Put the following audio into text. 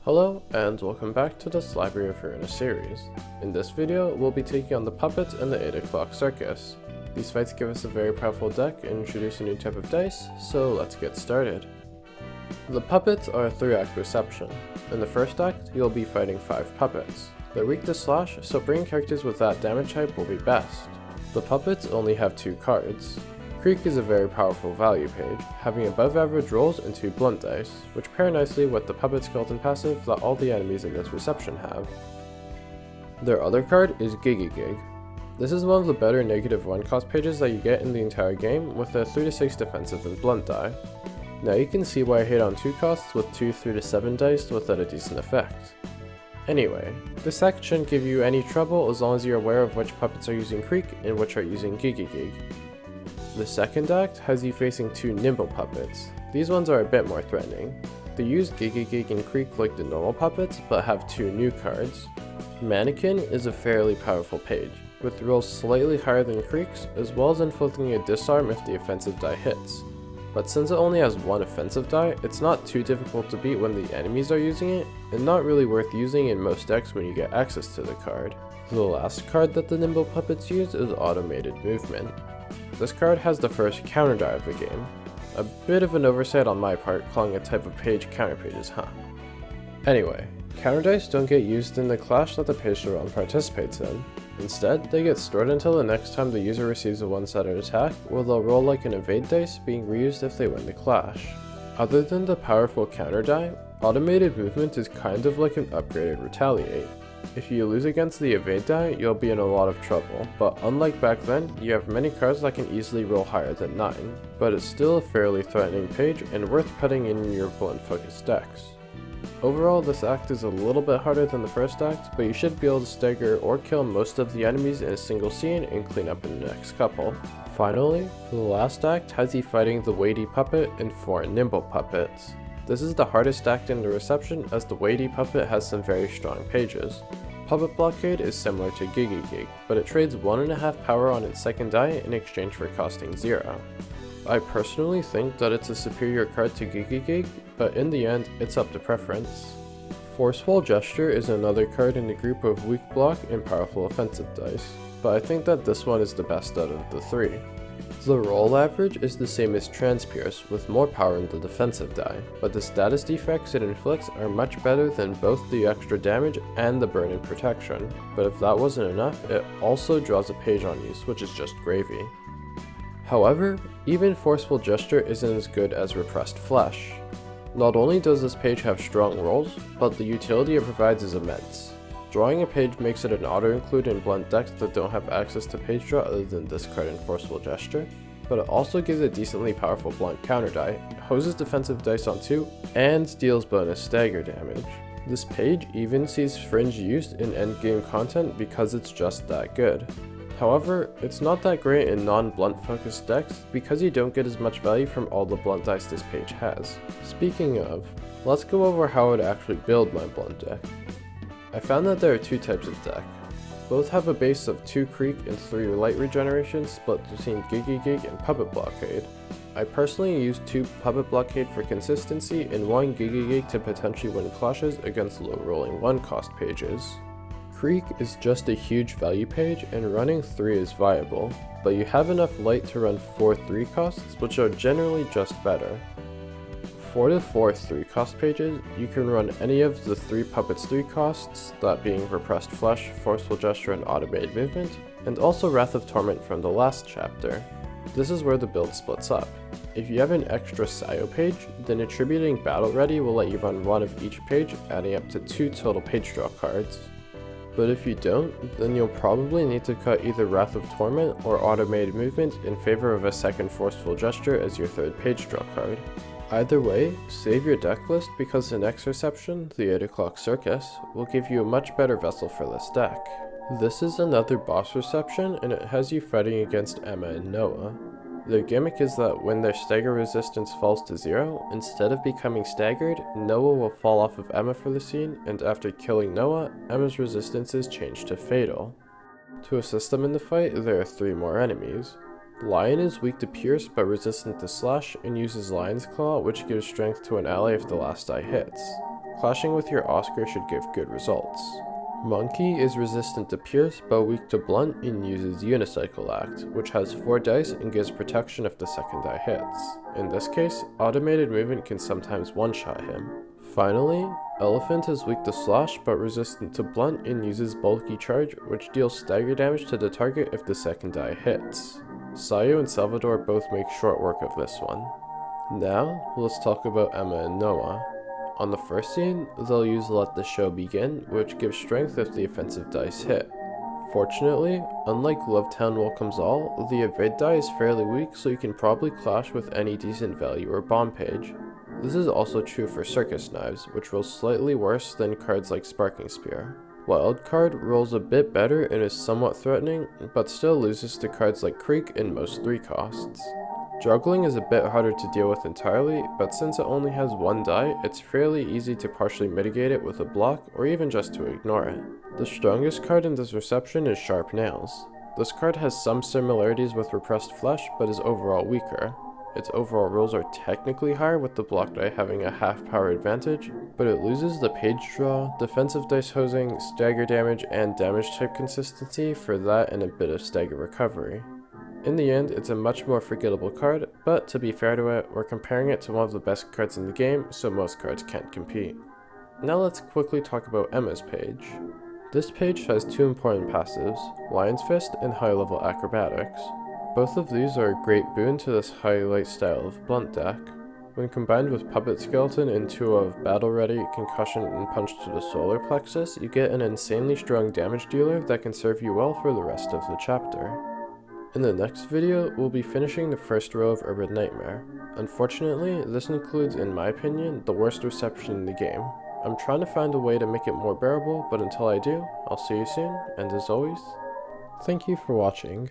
Hello and welcome back to this Library of Ruina Series. In this video, we'll be taking on the puppets and the O'Clock Circus. These fights give us a very powerful deck and introduce a new type of dice, so let's get started. The puppets are a 3-act reception. In the first act, you'll be fighting 5 puppets. They're weak to slash, so bringing characters with that damage type will be best. The puppets only have 2 cards. Creek is a very powerful value page, having above average rolls and 2 blunt dice, which pair nicely with the puppet skeleton passive that all the enemies in this reception have. Their other card is Gig. This is one of the better -1 cost pages that you get in the entire game with a 3-6 defensive and blunt die. Now you can see why I hate on 2 costs with 2 3-7 dice without a decent effect. Anyway, this act shouldn't give you any trouble as long as you're aware of which puppets are using Creek and which are using Gig. The second act has you facing 2 nimble puppets. These ones are a bit more threatening. They use Gig and Creek like the normal puppets, but have 2 new cards. Mannequin is a fairly powerful page, with rolls slightly higher than Creek's, as well as inflicting a disarm if the offensive die hits. But since it only has 1 offensive die, it's not too difficult to beat when the enemies are using it, and not really worth using in most decks when you get access to the card. The last card that the nimble puppets use is Automated Movement. This card has the first counter die of the game. A bit of an oversight on my part calling a type of page counter pages, huh? Anyway, counter dice don't get used in the clash that the page to run participates in. Instead, they get stored until the next time the user receives a one-sided attack, where they'll roll like an evade dice, being reused if they win the clash. Other than the powerful counter die, automated movement is kind of like an upgraded retaliate. If you lose against the evade die, you'll be in a lot of trouble, but unlike back then, you have many cards that can easily roll higher than 9, but it's still a fairly threatening page and worth putting in your blunt focused decks. Overall, this act is a little bit harder than the first act, but you should be able to stagger or kill most of the enemies in a single scene and clean up in the next couple. Finally, the last act has you fighting the weighty puppet and 4 nimble puppets. This is the hardest act in the reception as the weighty puppet has some very strong pages. Puppet Blockade is similar to Gig, but it trades 1.5 power on its second die in exchange for costing 0. I personally think that it's a superior card to Gig, but in the end, it's up to preference. Forceful Gesture is another card in the group of weak block and powerful offensive dice, but I think that this one is the best out of the 3. The roll average is the same as Transpierce with more power in the defensive die, but the status defects it inflicts are much better than both the extra damage and the burn and protection, but if that wasn't enough, it also draws a page on use, which is just gravy. However, even Forceful Gesture isn't as good as Repressed Flesh. Not only does this page have strong rolls, but the utility it provides is immense. Drawing a page makes it an auto-include in blunt decks that don't have access to page draw other than this card and Forceful Gesture, but it also gives a decently powerful blunt counter die, hoses defensive dice on 2, and deals bonus stagger damage. This page even sees Fringe used in endgame content because it's just that good. However, it's not that great in non-blunt focused decks because you don't get as much value from all the blunt dice this page has. Speaking of, let's go over how I would actually build my blunt deck. I found that there are 2 types of deck. Both have a base of 2 Creek and 3 Light Regeneration split between Gig and Puppet Blockade. I personally use 2 Puppet Blockade for consistency and 1 Gig to potentially win clashes against low rolling 1 cost pages. Creek is just a huge value page and running 3 is viable, but you have enough light to run 4 3 costs, which are generally just better. For the 4 3 cost pages, you can run any of the 3 puppets 3 costs, that being Repressed Flesh, Forceful Gesture, and Automated Movement, and also Wrath of Torment from the last chapter. This is where the build splits up. If you have an extra Sio page, then attributing Battle Ready will let you run 1 of each page, adding up to 2 total page draw cards. But if you don't, then you'll probably need to cut either Wrath of Torment or Automated Movement in favor of a second Forceful Gesture as your 3rd page draw card. Either way, save your deck list because the next reception, the O'Clock Circus, will give you a much better vessel for this deck. This is another boss reception and it has you fighting against Emma and Noah. Their gimmick is that when their stagger resistance falls to 0, instead of becoming staggered, Noah will fall off of Emma for the scene, and after killing Noah, Emma's resistance is changed to fatal. To assist them in the fight, there are 3 more enemies. Lion is weak to pierce but resistant to slash and uses Lion's Claw, which gives strength to an ally if the last die hits. Clashing with your Oscar should give good results. Monkey is resistant to pierce but weak to blunt and uses Unicycle Act, which has 4 dice and gives protection if the second die hits. In this case, automated movement can sometimes one-shot him. Finally, Elephant is weak to slash but resistant to blunt and uses bulky charge, which deals stagger damage to the target if the second die hits. Sayu and Salvador both make short work of this one. Now, let's talk about Emma and Noah. On the first scene, they'll use Let the Show Begin, which gives strength if the offensive dice hit. Fortunately, unlike Lovetown Welcomes All, the evade die is fairly weak, so you can probably clash with any decent value or bomb page. This is also true for Circus Knives, which rolls slightly worse than cards like Sparking Spear. Wildcard rolls a bit better and is somewhat threatening, but still loses to cards like Creek in most 3 costs. Juggling is a bit harder to deal with entirely, but since it only has 1 die, it's fairly easy to partially mitigate it with a block or even just to ignore it. The strongest card in this reception is Sharp Nails. This card has some similarities with Repressed Flesh, but is overall weaker. Its overall rolls are technically higher with the block die having a half power advantage, but it loses the page draw, defensive dice hosing, stagger damage, and damage type consistency for that and a bit of stagger recovery. In the end, it's a much more forgettable card, but to be fair to it, we're comparing it to one of the best cards in the game, so most cards can't compete. Now let's quickly talk about Emma's page. This page has 2 important passives, Lion's Fist and High Level Acrobatics. Both of these are a great boon to this highlight style of blunt deck. When combined with Puppet Skeleton and 2 of Battle Ready, Concussion, and Punch to the Solar Plexus, you get an insanely strong damage dealer that can serve you well for the rest of the chapter. In the next video, we'll be finishing the first row of Urban Nightmare. Unfortunately, this includes, in my opinion, the worst reception in the game. I'm trying to find a way to make it more bearable, but until I do, I'll see you soon, and as always, thank you for watching.